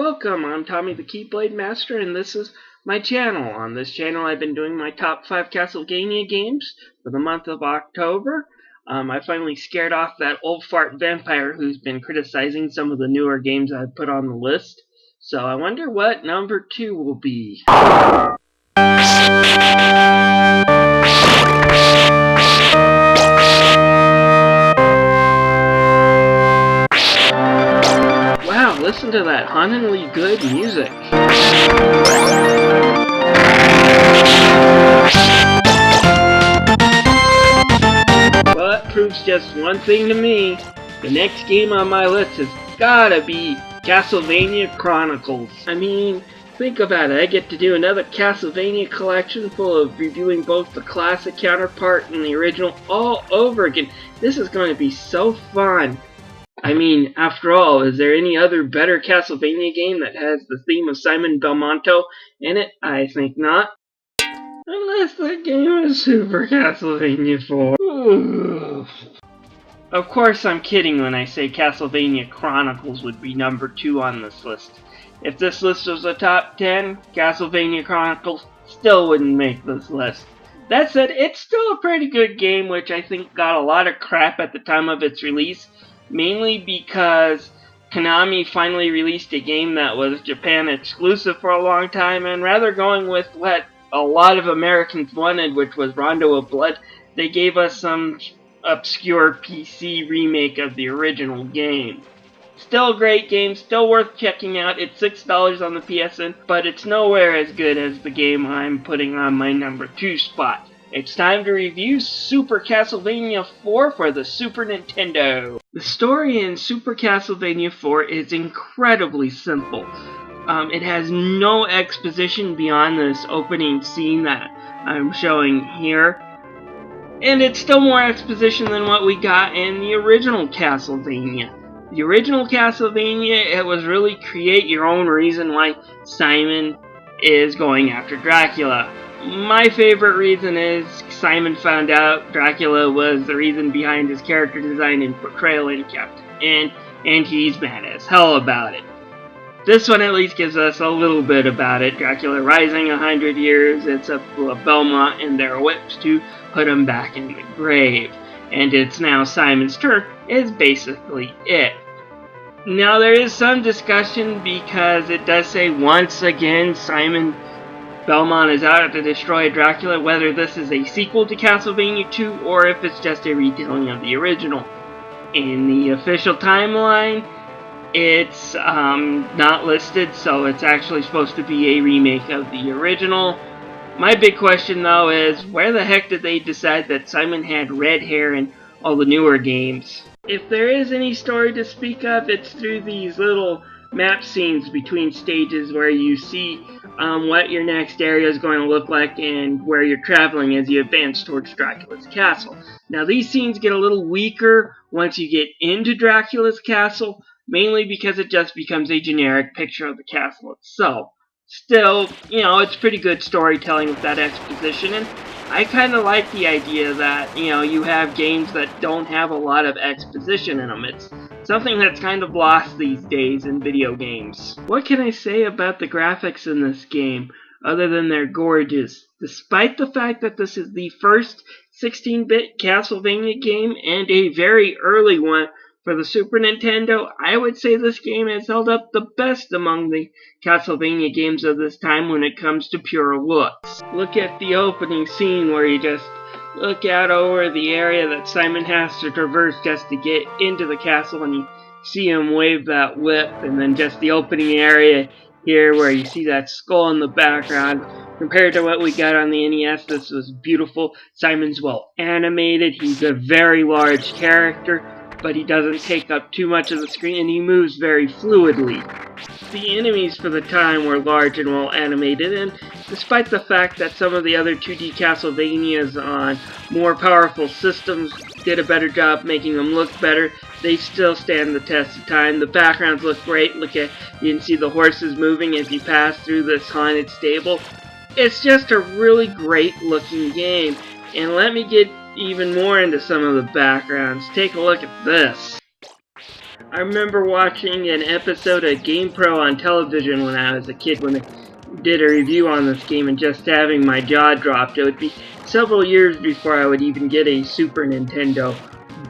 Welcome, I'm Tommy the Keyblade Master, and this is my channel. On this channel I've been doing my top 5 Castlevania games for the month of October. I finally scared off that old fart vampire who's been criticizing some of the newer games I've put on the list. So I wonder what number 2 will be. Listen to that hauntingly good music. Well, that proves just one thing to me. The next game on my list has gotta be Castlevania Chronicles. I mean, think about it. I get to do another Castlevania collection full of reviewing both the classic counterpart and the original all over again. This is going to be so fun. I mean, after all, is there any other better Castlevania game that has the theme of Simon Belmondo in it? I think not. Unless the game is Super Castlevania 4. Ooh. Of course I'm kidding when I say Castlevania Chronicles would be number 2 on this list. If this list was a top 10, Castlevania Chronicles still wouldn't make this list. That said, it's still a pretty good game, which I think got a lot of crap at the time of its release. Mainly because Konami finally released a game that was Japan exclusive for a long time, and rather going with what a lot of Americans wanted, which was Rondo of Blood, they gave us some obscure PC remake of the original game. Still a great game, still worth checking out. It's $6 on the PSN, but it's nowhere as good as the game I'm putting on my number 2 spot. It's time to review Super Castlevania 4 for the Super Nintendo. The story in Super Castlevania 4 is incredibly simple. It has no exposition beyond this opening scene that I'm showing here. And it's still more exposition than what we got in the original Castlevania. The original Castlevania, it was really create your own reason why Simon is going after Dracula. My favorite reason is Simon found out Dracula was the reason behind his character design and portrayal and he's mad as hell about it. This one at least gives us a little bit about it. Dracula rising 100 years, it's up to Belmont and their whips to put him back in the grave. And it's now Simon's turn is basically it. Now there is some discussion because it does say once again Simon Belmont is out to destroy Dracula, whether this is a sequel to Castlevania 2 or if it's just a retelling of the original. In the official timeline, it's not listed, so it's actually supposed to be a remake of the original. My big question though is, where the heck did they decide that Simon had red hair in all the newer games? If there is any story to speak of, it's through these little map scenes between stages where you see what your next area is going to look like and where you're traveling as you advance towards Dracula's castle. Now these scenes get a little weaker once you get into Dracula's castle, mainly because it just becomes a generic picture of the castle itself. Still, you know, it's pretty good storytelling with that exposition, and I kind of like the idea that, you know, you have games that don't have a lot of exposition in them. It's something that's kind of lost these days in video games. What can I say about the graphics in this game, other than they're gorgeous? Despite the fact that this is the first 16-bit Castlevania game and a very early one for the Super Nintendo, I would say this game has held up the best among the Castlevania games of this time when it comes to pure looks. Look at the opening scene where you just look out over the area that Simon has to traverse just to get into the castle, and you see him wave that whip, and then just the opening area here where you see that skull in the background. Compared to what we got on the NES, this was beautiful. Simon's well animated, he's a very large character, but he doesn't take up too much of the screen, and he moves very fluidly. The enemies for the time were large and well animated, and despite the fact that some of the other 2D Castlevanias on more powerful systems did a better job making them look better, they still stand the test of time. The backgrounds look great. Look at, you can see the horses moving as you pass through this haunted stable. It's just a really great looking game, and let me get even more into some of the backgrounds. Take a look at this. I remember watching an episode of GamePro on television when I was a kid when they did a review on this game and just having my jaw dropped. It would be several years before I would even get a Super Nintendo,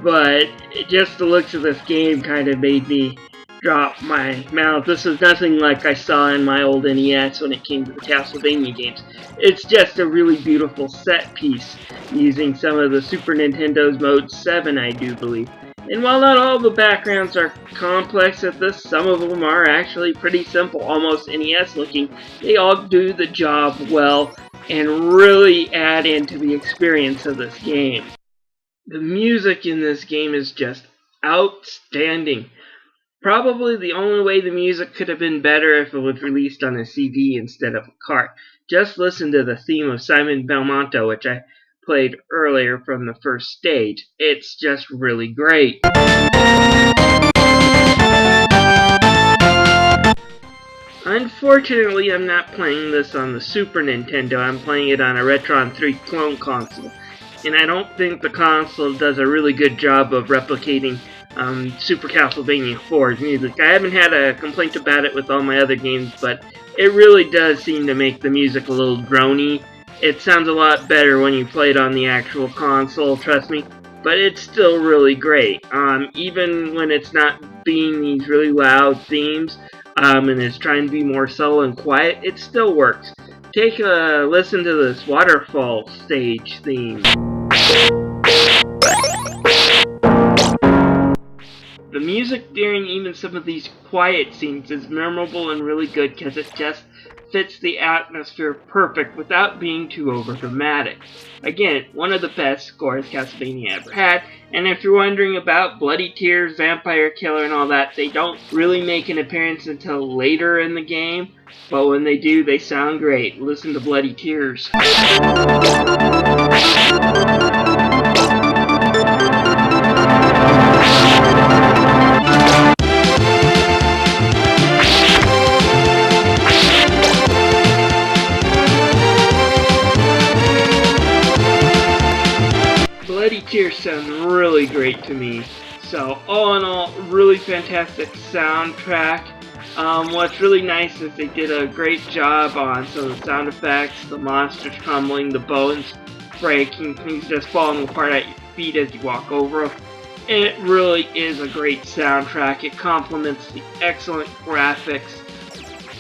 but just the looks of this game kind of made me drop my mouth. This was nothing like I saw in my old NES when it came to the Castlevania games. It's just a really beautiful set piece using some of the Super Nintendo's Mode 7, I do believe. And while not all the backgrounds are complex at this, some of them are actually pretty simple, almost NES looking. They all do the job well and really add into the experience of this game. The music in this game is just outstanding. Probably the only way the music could have been better if it was released on a CD instead of a cart. Just listen to the theme of Simon Belmondo, which I played earlier from the first stage. It's just really great. Unfortunately, I'm not playing this on the Super Nintendo. I'm playing it on a Retron 3 clone console. And I don't think the console does a really good job of replicating Super Castlevania 4's music. I haven't had a complaint about it with all my other games, but it really does seem to make the music a little drony. It sounds a lot better when you play it on the actual console, trust me, but it's still really great. Even when it's not being these really loud themes, and it's trying to be more subtle and quiet, it still works. Take a listen to this waterfall stage theme. The music during even some of these quiet scenes is memorable and really good because it just fits the atmosphere perfect without being too overdramatic. Again, one of the best scores Castlevania ever had, and if you're wondering about Bloody Tears, Vampire Killer, and all that, they don't really make an appearance until later in the game, but when they do, they sound great. Listen to Bloody Tears. Bloody Tears sounds really great to me. So all in all, really fantastic soundtrack. What's really nice is they did a great job on some of the sound effects, the monsters crumbling, the bones breaking, things just falling apart at your feet as you walk over them. It really is a great soundtrack. It complements the excellent graphics.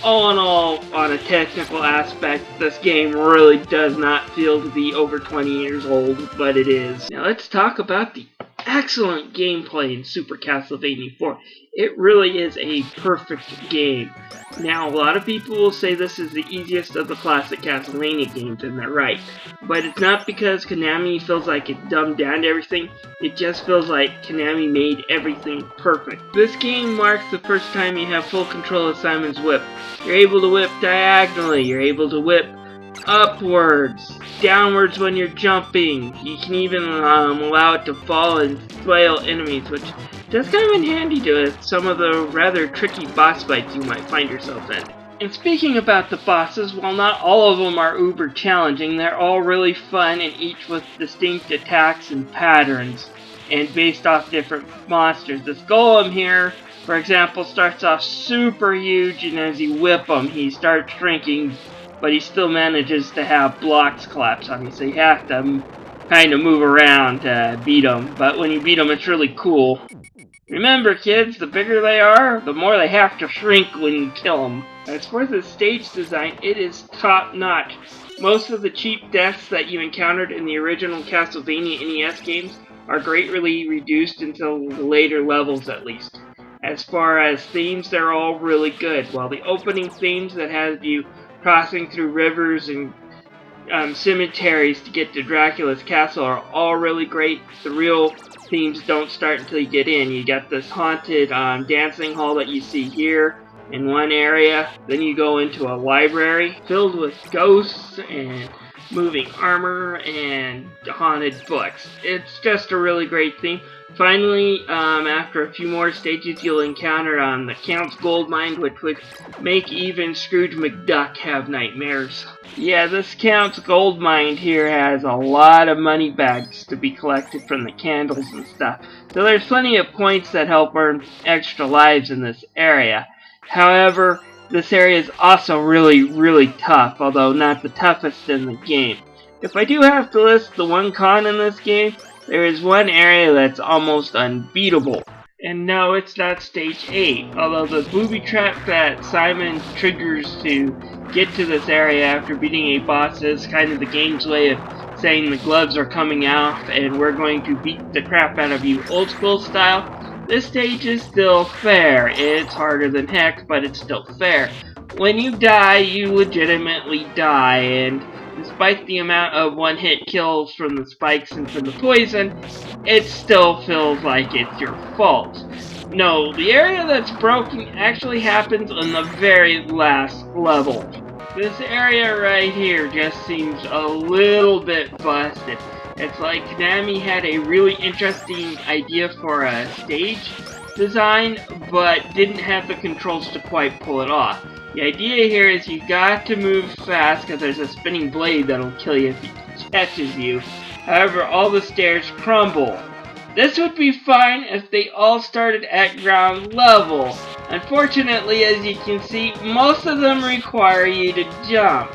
All in all, on a technical aspect, this game really does not feel to be over 20 years old, but it is. Now let's talk about the excellent gameplay in Super Castlevania 4. It really is a perfect game. Now, a lot of people will say this is the easiest of the classic Castlevania games, and they're right. But it's not because Konami feels like it dumbed down everything, it just feels like Konami made everything perfect. This game marks the first time you have full control of Simon's whip. You're able to whip diagonally, you're able to whip upwards, downwards when you're jumping. You can even allow it to fall and flail enemies, which does come in handy to some of the rather tricky boss fights you might find yourself in. And speaking about the bosses, while not all of them are uber challenging, they're all really fun and each with distinct attacks and patterns, and based off different monsters. This golem here, for example, starts off super huge, and as you whip him, he starts shrinking, but he still manages to have blocks collapse on you, so you have to kind of move around to beat him. But when you beat him, it's really cool. Remember, kids, the bigger they are, the more they have to shrink when you kill them. As for the stage design, it is top-notch. Most of the cheap deaths that you encountered in the original Castlevania NES games are greatly reduced until the later levels, at least. As far as themes, they're all really good. While the opening themes that have you crossing through rivers and cemeteries to get to Dracula's castle are all really great, the real themes don't start until you get in. You got this haunted dancing hall that you see here in one area. Then you go into a library filled with ghosts and moving armor and haunted books. It's just a really great theme. Finally, after a few more stages, you'll encounter the Count's Gold Mine, which would make even Scrooge McDuck have nightmares. Yeah, this Count's Gold Mine here has a lot of money bags to be collected from the candles and stuff. So there's plenty of points that help earn extra lives in this area. However, this area is also really tough, although not the toughest in the game. If I do have to list the one con in this game, there is one area that's almost unbeatable. And no, it's not Stage 8, although the booby trap that Simon triggers to get to this area after beating a boss is kind of the game's way of saying the gloves are coming off and we're going to beat the crap out of you old school style. This stage is still fair. It's harder than heck, but it's still fair. When you die, you legitimately die, and despite the amount of one-hit kills from the spikes and from the poison, it still feels like it's your fault. No, the area that's broken actually happens on the very last level. This area right here just seems a little bit busted. It's like Konami had a really interesting idea for a stage design, but didn't have the controls to quite pull it off. The idea here is you got to move fast because there's a spinning blade that'll kill you if it catches you. However, all the stairs crumble. This would be fine if they all started at ground level. Unfortunately, as you can see, most of them require you to jump.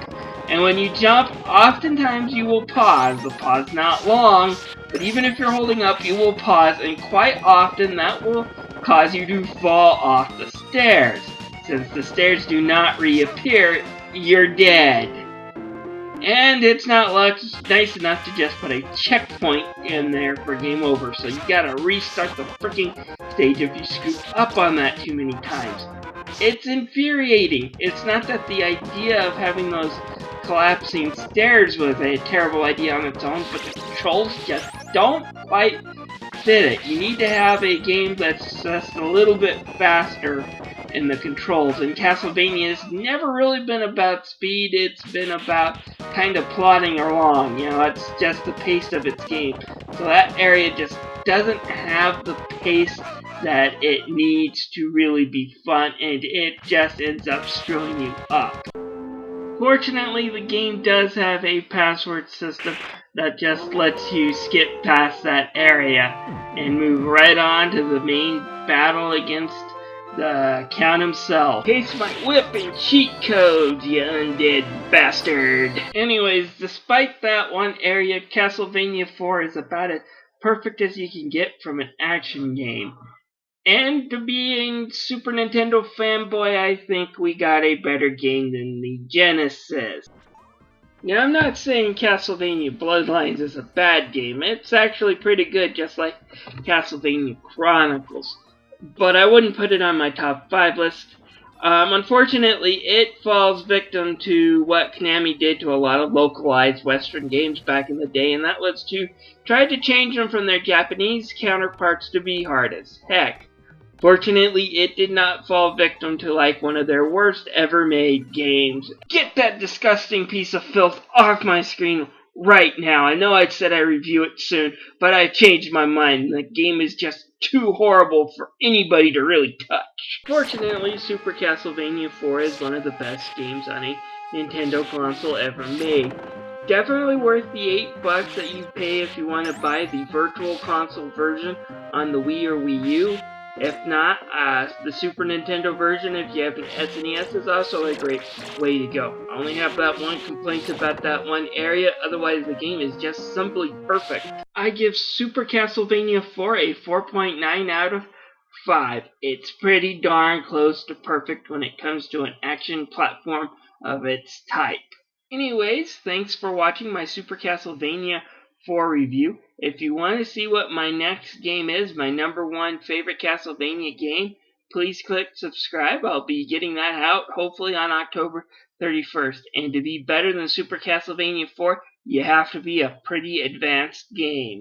And when you jump, oftentimes you will pause. The pause not long, but even if you're holding up, you will pause, and quite often that will cause you to fall off the stairs. Since the stairs do not reappear, you're dead. And it's not nice enough to just put a checkpoint in there for game over, so you gotta restart the freaking stage if you scoop up on that too many times. It's infuriating. It's not that the idea of having those collapsing stairs was a terrible idea on its own, but the controls just don't quite fit it. You need to have a game that's just a little bit faster in the controls, and Castlevania has never really been about speed. It's been about kind of plodding along. You know, it's just the pace of its game. So that area just doesn't have the pace that it needs to really be fun, and it just ends up screwing you up. Fortunately, the game does have a password system that just lets you skip past that area and move right on to the main battle against the Count himself. Taste my whip and cheat codes, you undead bastard. Anyways, despite that one area, Castlevania 4 is about as perfect as you can get from an action game. And to being Super Nintendo fanboy, I think we got a better game than the Genesis. Now, I'm not saying Castlevania Bloodlines is a bad game. It's actually pretty good, just like Castlevania Chronicles. But I wouldn't put it on my top 5 list. Unfortunately, it falls victim to what Konami did to a lot of localized Western games back in the day, and that was to try to change them from their Japanese counterparts to be hard as heck. Fortunately, it did not fall victim to like one of their worst ever made games. Get that disgusting piece of filth off my screen right now. I know I said I'd review it soon, but I've changed my mind. The game is just too horrible for anybody to really touch. Fortunately, Super Castlevania 4 is one of the best games on a Nintendo console ever made. Definitely worth the $8 that you pay if you want to buy the Virtual Console version on the Wii or Wii U. If not, the Super Nintendo version, if you have an SNES, is also a great way to go. I only have that one complaint about that one area, otherwise the game is just simply perfect. I give Super Castlevania 4 a 4.9 out of 5. It's pretty darn close to perfect when it comes to an action platform of its type. Anyways, thanks for watching my Super Castlevania 4 review. If you want to see what my next game is, my #1 favorite Castlevania game, please click subscribe. I'll be getting that out hopefully on October 31st. And to be better than Super Castlevania 4, you have to be a pretty advanced game.